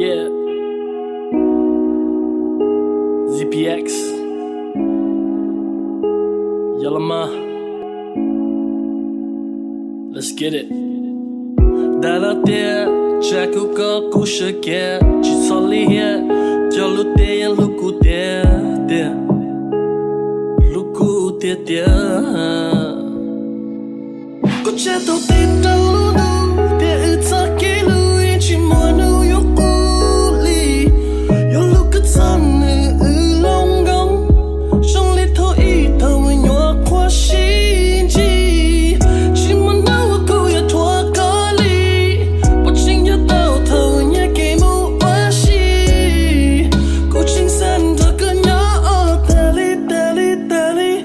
Yeah. ZPX. Yalama. Let's get it. 大老爹，这口个故事给，去草里黑，叫路爹路古爹爹，路古爹爹。古街头地道路路，爹一擦给路一起摸路有屋里，有路个脏的龙宫，手里头一头温热花心机，起码那我姑爷拖个里，不轻要到头也给木关系，古青山的个鸟带里带里带里，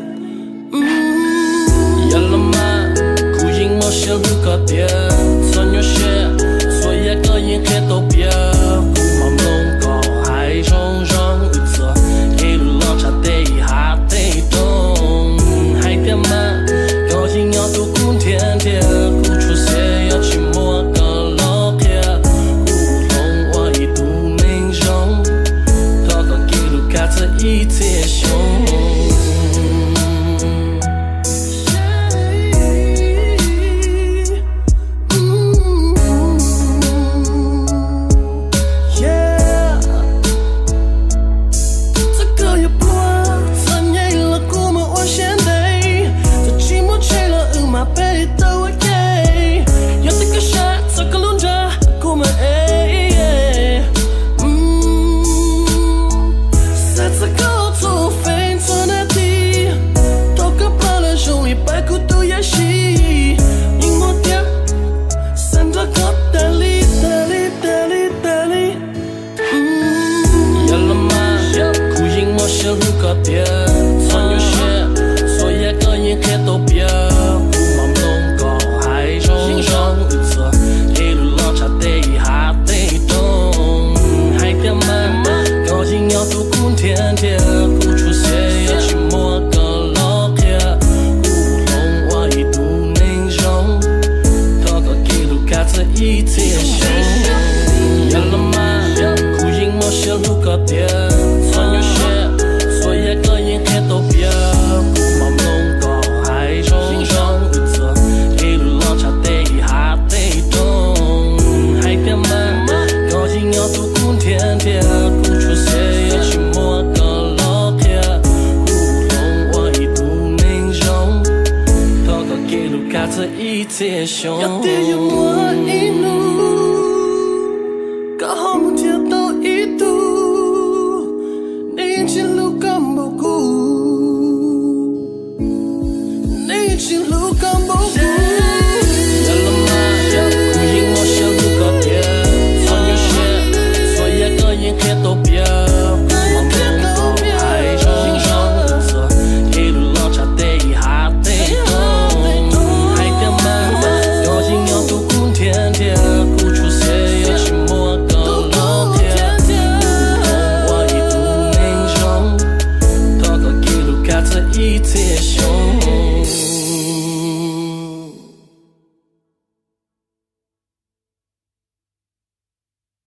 呀了嘛。小路个爹，穿越些，所有个人黑都别，古毛弄高海中中一侧，一路浪茶得哈得动，海边嘛，高兴要渡古天天，古出些要去摸个老铁，古龙我一度明中，他个给路开着一切凶。爹，穿越些，所有个人黑都别，古毛弄高海中中一侧，一路浪茶得哈得动，海边嘛，高兴要渡古天天，古出些要去摸个老铁，古龙我一度明中，他个给路开着一切凶，呀了嘛，古影莫些路个爹，穿越些。个人黑都别，古毛弄高海中中一侧，一路浪茶得哈得动，海边嘛，高兴要渡古天天，古出些要去摸个老铁，古龙我一度明中，他个给路开着一切凶。